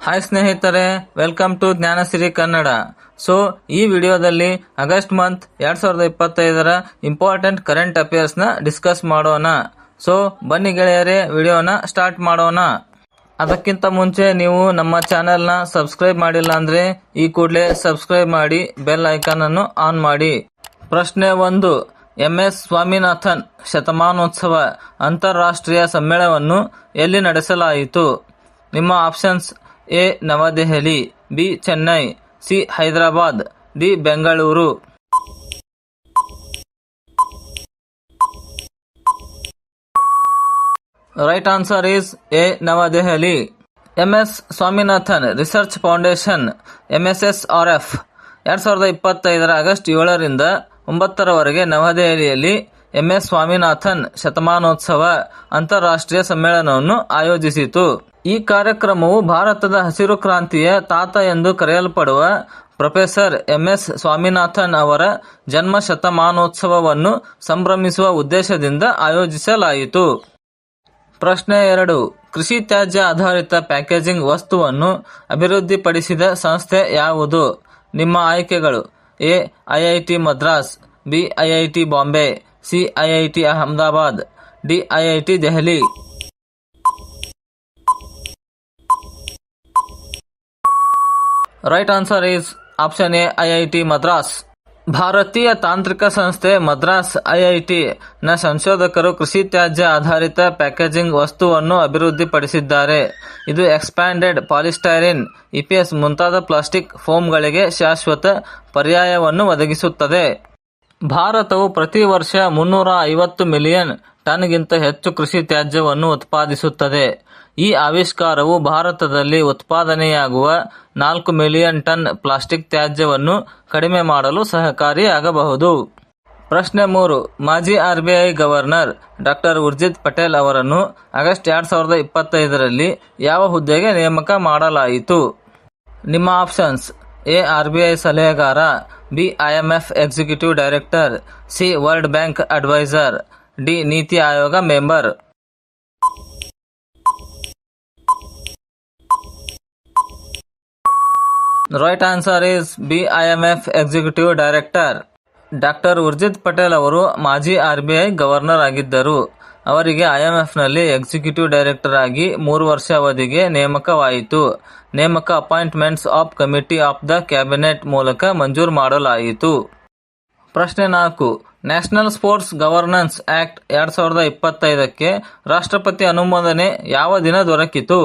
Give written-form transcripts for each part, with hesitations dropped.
Hi ಸ್ನೇಹಿತರೆ, welcome to Jnanasiri Kannada. So ಈ ವಿಡಿಯೋದಲ್ಲಿ ಆಗಸ್ಟ್ ಮಂತ್ 2025ರ ಇಂಪಾರ್ಟೆಂಟ್ ಕರೆಂಟ್ ಅಫೇರ್ಸ್ ನ ಡಿಸ್ಕಸ್ ಮಾಡೋಣ. ಸೊ ಬನ್ನಿ ಗೆಳೆಯರೇ, ವಿಡಿಯೋನ ಸ್ಟಾರ್ಟ್ ಮಾಡೋಣ. ಅದಕ್ಕಿಂತ ಮುಂಚೆ ನೀವು ನಮ್ಮ ಚಾನೆಲ್ನ ಸಬ್ಸ್ಕ್ರೈಬ್ ಮಾಡಿಲ್ಲ ಅಂದ್ರೆ ಈ ಕೂಡಲೇ ಸಬ್ಸ್ಕ್ರೈಬ್ ಮಾಡಿ, ಬೆಲ್ ಐಕಾನ್ ಅನ್ನು ಆನ್ ಮಾಡಿ. ಪ್ರಶ್ನೆ 1. MS ಸ್ವಾಮಿನಾಥನ್ ಶತಮಾನೋತ್ಸವ ಅಂತಾರಾಷ್ಟ್ರೀಯ ಸಮ್ಮೇಳನವನ್ನು ಎಲ್ಲಿ ನಡೆಸಲಾಯಿತು? ನಿಮ್ಮ options: A Navadehali, B Chennai, C Hyderabad, D Bengaluru. Right answer is A Navadehali. MS Swaminathan research foundation MSSRF 2025ರ ಆಗಸ್ಟ್ 7ರಿಂದ 9ರವರೆಗೆ ನವದೆಹಲಿಯಲ್ಲಿ MS ಸ್ವಾಮಿನಾಥನ್ ಶತಮಾನೋತ್ಸವ ಅಂತಾರಾಷ್ಟ್ರೀಯ ಸಮ್ಮೇಳನವನ್ನು ಆಯೋಜಿಸಿತು. ಈ ಕಾರ್ಯಕ್ರಮವು ಭಾರತದ ಹಸಿರು ಕ್ರಾಂತಿಯ ತಾತ ಎಂದು ಕರೆಯಲ್ಪಡುವ ಪ್ರೊಫೆಸರ್ MS ಸ್ವಾಮಿನಾಥನ್ ಅವರ ಜನ್ಮ ಶತಮಾನೋತ್ಸವವನ್ನು ಸಂಭ್ರಮಿಸುವ ಉದ್ದೇಶದಿಂದ ಆಯೋಜಿಸಲಾಯಿತು. ಪ್ರಶ್ನೆ 2. ಕೃಷಿ ತ್ಯಾಜ್ಯ ಆಧಾರಿತ ಪ್ಯಾಕೇಜಿಂಗ್ ವಸ್ತುವನ್ನು ಅಭಿವೃದ್ಧಿಪಡಿಸಿದ ಸಂಸ್ಥೆ ಯಾವುದು? ನಿಮ್ಮ ಆಯ್ಕೆಗಳು: A IIT Madras, B IIT Bombay, C IIT Ahmedabad, D IIT Delhi. Right answer is option A IIT Madras. ಭಾರತೀಯ ತಾಂತ್ರಿಕ ಸಂಸ್ಥೆ ಮದ್ರಾಸ್ IIT ನ ಸಂಶೋಧಕರು ಕೃಷಿ ತ್ಯಾಜ್ಯ ಆಧಾರಿತ ಪ್ಯಾಕೇಜಿಂಗ್ ವಸ್ತುವನ್ನು ಅಭಿವೃದ್ಧಿಪಡಿಸಿದ್ದಾರೆ. ಇದು ಎಕ್ಸ್ಪ್ಯಾಂಡೆಡ್ ಪಾಲಿಸ್ಟೈರಿನ್, EPS ಮುಂತಾದ ಪ್ಲಾಸ್ಟಿಕ್ ಫೋಮ್ಗಳಿಗೆ ಶಾಶ್ವತ ಪರ್ಯಾಯವನ್ನು ಒದಗಿಸುತ್ತದೆ. ಭಾರತವು ಪ್ರತಿ ವರ್ಷ 350 ಮಿಲಿಯನ್ ಟನ್ಗಿಂತ ಹೆಚ್ಚು ಕೃಷಿ ತ್ಯಾಜ್ಯವನ್ನು ಉತ್ಪಾದಿಸುತ್ತದೆ. ಈ ಆವಿಷ್ಕಾರವು ಭಾರತದಲ್ಲಿ ಉತ್ಪಾದನೆಯಾಗುವ 4 ಮಿಲಿಯನ್ ಟನ್ ಪ್ಲಾಸ್ಟಿಕ್ ತ್ಯಾಜ್ಯವನ್ನು ಕಡಿಮೆ ಮಾಡಲು ಸಹಕಾರಿಯಾಗಬಹುದು. ಪ್ರಶ್ನೆ 3. ಮಾಜಿ RBI ಗವರ್ನರ್ ಡಾ. ಉರ್ಜಿತ್ ಪಟೇಲ್ ಅವರನ್ನು ಆಗಸ್ಟ್ 2025ರಲ್ಲಿ ಯಾವ ಹುದ್ದೆಗೆ ನೇಮಕ ಮಾಡಲಾಯಿತು? ನಿಮ್ಮ ಆಪ್ಷನ್ಸ್: ಎ RBI ಸಲಹೆಗಾರ, B IMF executive director, C world bank advisor, D NITI Aayog member. Right answer is B IMF executive director. ಡಾ. ಉರ್ಜಿತ್ ಪಟೇಲ್ ಅವರು ಮಾಜಿ RBI ಗವರ್ನರ್ ಆಗಿದ್ದರು. ಅವರಿಗೆ IMFನಲ್ಲಿ ಎಕ್ಸಿಕ್ಯೂಟಿವ್ ಡೈರೆಕ್ಟರ್ ಆಗಿ 3 ವರ್ಷ ಅವಧಿಗೆ ನೇಮಕವಾಯಿತು. ನೇಮಕ appointments of committee of the cabinet ಮೂಲಕ ಮಂಜೂರು ಮಾಡಲಾಯಿತು. ಪ್ರಶ್ನೆ 4. ನ್ಯಾಷನಲ್ ಸ್ಪೋರ್ಟ್ಸ್ ಗವರ್ನೆನ್ಸ್ ಆಕ್ಟ್ 2025ಕ್ಕೆ ರಾಷ್ಟ್ರಪತಿ ಅನುಮೋದನೆ ಯಾವ ದಿನ ದೊರಕಿತು?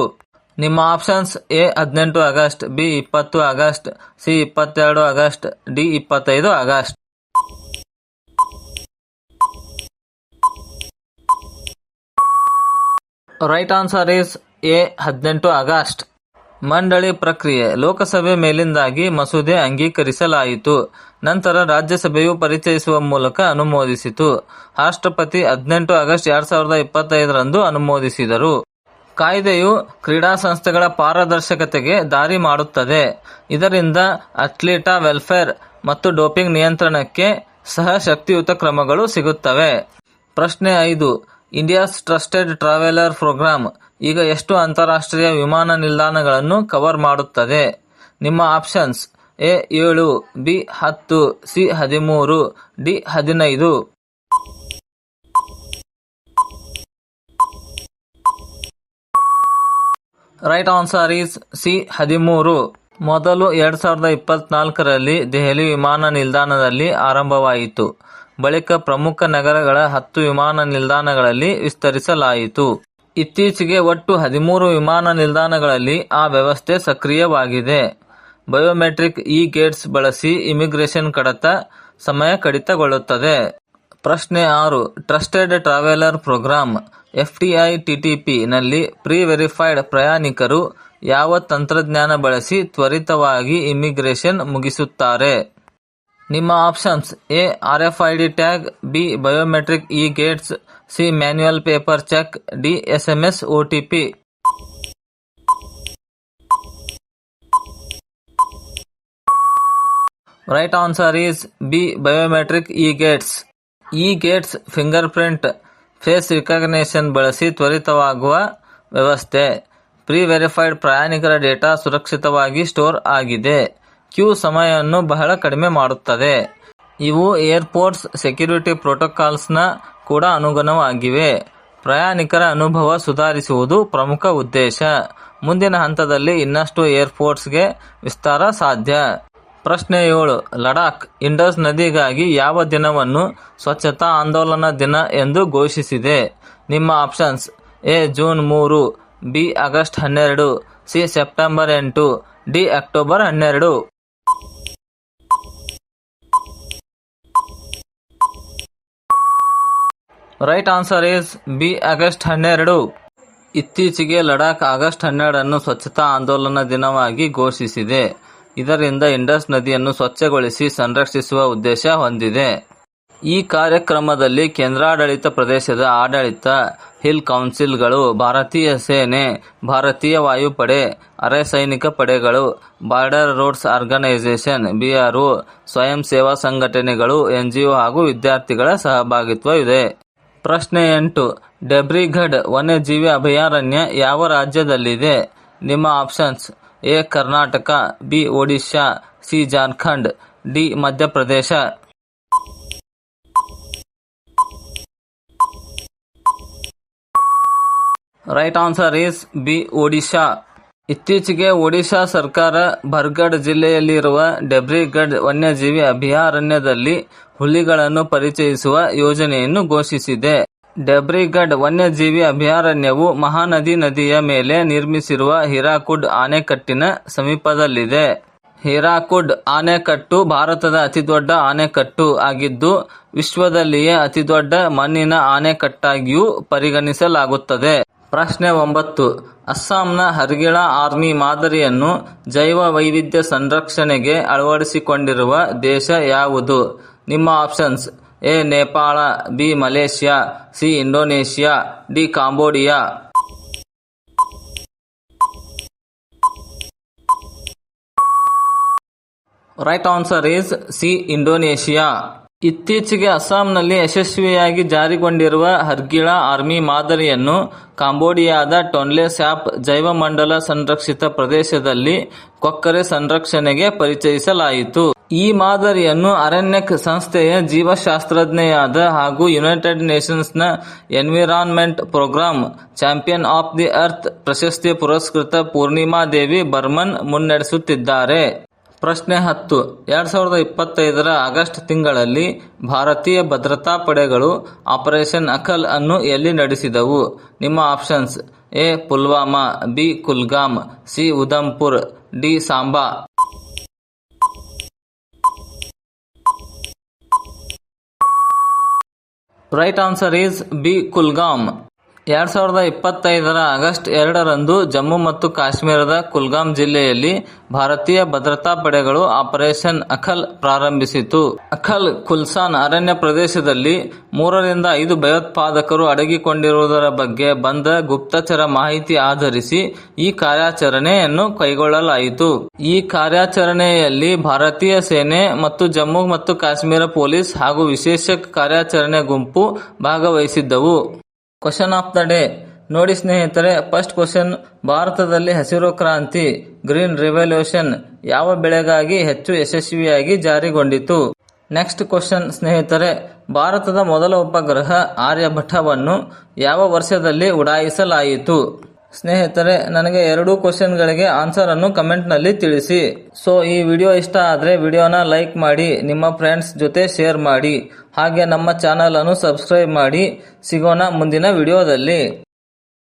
ನಿಮ್ಮ options: A 18 August, B 20 August, C 22 August, D 25 August. Right answer is A 18 August. ಮಂಡಳಿ ಪ್ರಕ್ರಿಯೆ: ಲೋಕಸಭೆ ಮೇಲಿಂದಾಗಿ ಮಸೂದೆ ಅಂಗೀಕರಿಸಲಾಯಿತು. ನಂತರ ರಾಜ್ಯಸಭೆಯು ಪರಿಚಯಿಸುವ ಮೂಲಕ ಅನುಮೋದಿಸಿತು. ರಾಷ್ಟ್ರಪತಿ 18 ಆಗಸ್ಟ್ 2025ರಂದು ಅನುಮೋದಿಸಿದರು. ಕಾಯ್ದೆಯು ಕ್ರೀಡಾ ಸಂಸ್ಥೆಗಳ ಪಾರದರ್ಶಕತೆಗೆ ದಾರಿ ಮಾಡುತ್ತದೆ. ಇದರಿಂದ ಅಥ್ಲೀಟ ವೆಲ್ಫೇರ್ ಮತ್ತು ಡೋಪಿಂಗ್ ನಿಯಂತ್ರಣಕ್ಕೆ ಸಹ ಶಕ್ತಿಯುತ ಕ್ರಮಗಳು ಸಿಗುತ್ತವೆ. ಪ್ರಶ್ನೆ 5. ಇಂಡಿಯಾಸ್ ಟ್ರಸ್ಟೆಡ್ ಟ್ರಾವೆಲರ್ ಪ್ರೋಗ್ರಾಂ ಈಗ ಎಷ್ಟು ಅಂತಾರಾಷ್ಟ್ರೀಯ ವಿಮಾನ ನಿಲ್ದಾಣಗಳನ್ನು ಕವರ್ ಮಾಡುತ್ತದೆ? ನಿಮ್ಮ options: A 7, B 10, C 13, D 15. Right answer is C 13. ಮೊದಲು 2024ರಲ್ಲಿ ದೆಹಲಿ ವಿಮಾನ ನಿಲ್ದಾಣದಲ್ಲಿ ಆರಂಭವಾಯಿತು. ಬಳಿಕ ಪ್ರಮುಖ ನಗರಗಳ 10 ವಿಮಾನ ನಿಲ್ದಾಣಗಳಲ್ಲಿ ವಿಸ್ತರಿಸಲಾಯಿತು. ಇತ್ತೀಚೆಗೆ ಒಟ್ಟು 13 ವಿಮಾನ ನಿಲ್ದಾಣಗಳಲ್ಲಿ ಆ ವ್ಯವಸ್ಥೆ ಸಕ್ರಿಯವಾಗಿದೆ. ಬಯೋಮೆಟ್ರಿಕ್ ಗೇಟ್ಸ್ ಬಳಸಿ ಇಮಿಗ್ರೇಷನ್ ಕಡತ ಸಮಯ ಕಡಿತಗೊಳ್ಳುತ್ತದೆ. ಪ್ರಶ್ನೆ 6. ಟ್ರಸ್ಟೆಡ್ ಟ್ರಾವೆಲರ್ ಪ್ರೋಗ್ರಾಂ FTI-TTP ನಲ್ಲಿ ಪ್ರಿ-ವೆರಿಫೈಡ್ ಪ್ರಯಾಣಿಕರು ಯಾವ ತಂತ್ರಜ್ಞಾನ ಬಳಸಿ ತ್ವರಿತವಾಗಿ ಇಮಿಗ್ರೇಷನ್ ಮುಗಿಸುತ್ತಾರೆ? ನಿಮ್ಮ options: A RFID tag, B biometric gates, C manual paper check, D SMS OTP. Right answer is B biometric gates. Gates fingerprint, face recognition ಬಳಸಿ ತ್ವರಿತವಾಗುವ ವ್ಯವಸ್ಥೆ. ಪ್ರಿ-ವೆರಿಫೈಡ್ ಪ್ರಯಾಣಿಕರ ಡೇಟಾ ಸುರಕ್ಷಿತವಾಗಿ ಸ್ಟೋರ್ ಆಗಿದೆ. ಕ್ಯೂ ಸಮಯವನ್ನು ಬಹಳ ಕಡಿಮೆ ಮಾಡುತ್ತದೆ. ಇವು ಏರ್ಪೋರ್ಟ್ಸ್ ಸೆಕ್ಯೂರಿಟಿ ಪ್ರೋಟೋಕಾಲ್ಸ್ನ ಕೂಡ ಅನುಗುಣವಾಗಿವೆ. ಪ್ರಯಾಣಿಕರ ಅನುಭವ ಸುಧಾರಿಸುವುದು ಪ್ರಮುಖ ಉದ್ದೇಶ. ಮುಂದಿನ ಹಂತದಲ್ಲಿ ಇನ್ನಷ್ಟು ಏರ್ಪೋರ್ಟ್ಸ್ಗೆ ವಿಸ್ತಾರ ಸಾಧ್ಯ. ಪ್ರಶ್ನೆ 7. ಲಡಾಖ್ ಇಂಡಸ್ ನದಿಗಾಗಿ ಯಾವ ದಿನವನ್ನು ಸ್ವಚ್ಛತಾ ಆಂದೋಲನ ದಿನ ಎಂದು ಘೋಷಿಸಿದೆ? ನಿಮ್ಮ options: A. June 3, B. August 12, C. September 8, D. October 12. Right answer is B. August 12. ಇತ್ತೀಚೆಗೆ ಲಡಾಖ್ ಆಗಸ್ಟ್ 12 ಸ್ವಚ್ಛತಾ ಆಂದೋಲನ ದಿನವಾಗಿ ಘೋಷಿಸಿದೆ. ಇದರಿಂದ ಇಂಡಸ್ ನದಿಯನ್ನು ಸ್ವಚ್ಛಗೊಳಿಸಿ ಸಂರಕ್ಷಿಸುವ ಉದ್ದೇಶ ಹೊಂದಿದೆ. ಈ ಕಾರ್ಯಕ್ರಮದಲ್ಲಿ ಕೇಂದ್ರಾಡಳಿತ ಪ್ರದೇಶದ ಆಡಳಿತ, ಹಿಲ್ ಕೌನ್ಸಿಲ್ಗಳು, ಭಾರತೀಯ ಸೇನೆ, ಭಾರತೀಯ ವಾಯುಪಡೆ, ಅರೆ ಸೈನಿಕ ಪಡೆಗಳು, ಬಾರ್ಡರ್ ರೋಡ್ಸ್ ಆರ್ಗನೈಸೇಷನ್ (BRO), ಸ್ವಯಂ ಸೇವಾ ಸಂಘಟನೆಗಳು, NGO ಹಾಗೂ ವಿದ್ಯಾರ್ಥಿಗಳ ಸಹಭಾಗಿತ್ವ ಇದೆ. ಪ್ರಶ್ನೆ 8. ಡೆಬ್ರಿಗಢ್ ವನ್ಯಜೀವಿ ಅಭಯಾರಣ್ಯ ಯಾವ ರಾಜ್ಯದಲ್ಲಿದೆ? ನಿಮ್ಮ options: A. Karnataka, B. Odisha, C. Jharkhand, D. Madhya Pradesh. Right answer is B. Odisha. ಇತ್ತೀಚೆಗೆ ಒಡಿಶಾ ಸರ್ಕಾರ ಬರ್ಗಢ್ ಜಿಲ್ಲೆಯಲ್ಲಿರುವ ಡೆಬ್ರಿಗಢ್ ವನ್ಯಜೀವಿ ಅಭಯಾರಣ್ಯದಲ್ಲಿ ಹುಲಿಗಳನ್ನು ಪರಿಚಯಿಸುವ ಯೋಜನೆಯನ್ನು ಘೋಷಿಸಿದೆ. ಡೆಬ್ರಿಗಢ್ ವನ್ಯಜೀವಿ ಅಭಯಾರಣ್ಯವು ಮಹಾನದಿ ನದಿಯ ಮೇಲೆ ನಿರ್ಮಿಸಿರುವ ಹೀರಾಕುಡ್ ಆಣೆಕಟ್ಟಿನ ಸಮೀಪದಲ್ಲಿದೆ. ಹೀರಾಕುಡ್ ಆಣೆಕಟ್ಟು ಭಾರತದ ಅತಿದೊಡ್ಡ ಆಣೆಕಟ್ಟು ಆಗಿದ್ದು, ವಿಶ್ವದಲ್ಲಿಯೇ ಅತಿದೊಡ್ಡ ಮಣ್ಣಿನ ಆಣೆಕಟ್ಟಾಗಿಯೂ ಪರಿಗಣಿಸಲಾಗುತ್ತದೆ. ಪ್ರಶ್ನೆ 9. ಅಸ್ಸಾಂನ ಹರ್ಗಿಳ ಆರ್ಮಿ ಮಾದರಿಯನ್ನು ಜೈವ ವೈವಿಧ್ಯ ಸಂರಕ್ಷಣೆಗೆ ಅಳವಡಿಸಿಕೊಂಡಿರುವ ದೇಶ ಯಾವುದು? ನಿಮ್ಮ options: A. Nepal, B. Malaysia, C. Indonesia, D. Cambodia. Right answer is C. Indonesia. ಇತ್ತೀಚೆಗೆ ಅಸ್ಸಾಂನಲ್ಲಿ ಯಶಸ್ವಿಯಾಗಿ ಜಾರಿಗೊಂಡಿರುವ ಹರ್ಗಿಳ ಆರ್ಮಿ ಮಾದರಿಯನ್ನು ಕಾಂಬೋಡಿಯಾದ ಟೊನ್ಲೆ ಸ್ಯಾಪ್ ಜೈವಮಂಡಲ ಸಂರಕ್ಷಿತ ಪ್ರದೇಶದಲ್ಲಿ ಕೊಕ್ಕರೆ ಸಂರಕ್ಷಣೆಗೆ ಪರಿಚಯಿಸಲಾಯಿತು. ಈ ಮಾದರಿಯನ್ನು ಅರಣ್ಯಕ್ ಸಂಸ್ಥೆಯ ಜೀವಶಾಸ್ತ್ರಜ್ಞೆಯಾದ ಹಾಗೂ ಯುನೈಟೆಡ್ ನೇಷನ್ಸ್ನ environment programme champion of the earth ಪ್ರಶಸ್ತಿ ಪುರಸ್ಕೃತ ಪೂರ್ಣಿಮಾ ದೇವಿ ಬರ್ಮನ್ ಮುನ್ನಡೆಸುತ್ತಿದ್ದಾರೆ. ಪ್ರಶ್ನೆ 10. 2025 ಆಗಸ್ಟ್ ತಿಂಗಳಲ್ಲಿ ಭಾರತೀಯ ಭದ್ರತಾ ಪಡೆಗಳು ಆಪರೇಷನ್ ಅಖಲ್ ಅನ್ನು ಎಲ್ಲಿ ನಡೆಸಿದವು? ನಿಮ್ಮ options: A. Pulwama, B. Kulgam, C. Udhampur, D. Samba. Right answer is B. Kulgam. 2025 August 2ರಂದು ಜಮ್ಮು ಮತ್ತು ಕಾಶ್ಮೀರದ ಕುಲ್ಗಾಮ್ ಜಿಲ್ಲೆಯಲ್ಲಿ ಭಾರತೀಯ ಭದ್ರತಾ ಪಡೆಗಳು ಆಪರೇಷನ್ ಅಖಲ್ ಪ್ರಾರಂಭಿಸಿತು. ಅಖಲ್ ಖುಲ್ಸಾನ್ ಅರಣ್ಯ ಪ್ರದೇಶದಲ್ಲಿ 3ರಿಂದ 5 ಭಯೋತ್ಪಾದಕರು ಅಡಗಿಕೊಂಡಿರುವುದರ ಬಗ್ಗೆ ಬಂದ ಗುಪ್ತಚರ ಮಾಹಿತಿ ಆಧರಿಸಿ ಈ ಕಾರ್ಯಾಚರಣೆಯನ್ನು ಕೈಗೊಳ್ಳಲಾಯಿತು. ಈ ಕಾರ್ಯಾಚರಣೆಯಲ್ಲಿ ಭಾರತೀಯ ಸೇನೆ ಮತ್ತು ಜಮ್ಮು ಮತ್ತು ಕಾಶ್ಮೀರ ಪೊಲೀಸ್ ಹಾಗೂ ವಿಶೇಷ ಕಾರ್ಯಾಚರಣೆ ಗುಂಪು ಭಾಗವಹಿಸಿದ್ದವು. Question of the day. ನೋಡಿ ಸ್ನೇಹಿತರೆ, ಫಸ್ಟ್ ಕ್ವಶನ್: ಭಾರತದಲ್ಲಿ ಹಸಿರು ಕ್ರಾಂತಿ ಗ್ರೀನ್ ರೆವಲ್ಯೂಷನ್ ಯಾವ ಬೆಳೆಗಾಗಿ ಹೆಚ್ಚು ಯಶಸ್ವಿಯಾಗಿ ಜಾರಿಗೊಂಡಿತು? ನೆಕ್ಸ್ಟ್ ಕ್ವಶನ್ ಸ್ನೇಹಿತರೆ, ಭಾರತದ ಮೊದಲ ಉಪಗ್ರಹ ಆರ್ಯಭಟವನ್ನು ಯಾವ ವರ್ಷದಲ್ಲಿ ಉಡಾಯಿಸಲಾಯಿತು? ಸ್ನೇಹಿತರೆ, ನನಗೆ 2 ಕ್ವಶನ್ಗಳಿಗೆ ಆನ್ಸರ್ ಅನ್ನು ಕಮೆಂಟ್ ನಲ್ಲಿ ತಿಳಿಸಿ. ಸೊ ಈ ವಿಡಿಯೋ ಇಷ್ಟ ಆದ್ರೆ ವಿಡಿಯೋನ ಲೈಕ್ ಮಾಡಿ, ನಿಮ್ಮ ಫ್ರೆಂಡ್ಸ್ ಜೊತೆ ಶೇರ್ ಮಾಡಿ, ಹಾಗೆ ನಮ್ಮ ಚಾನಲ್ ಅನ್ನು ಸಬ್ಸ್ಕ್ರೈಬ್ ಮಾಡಿ. ಸಿಗೋಣ ಮುಂದಿನ ವಿಡಿಯೋದಲ್ಲಿ.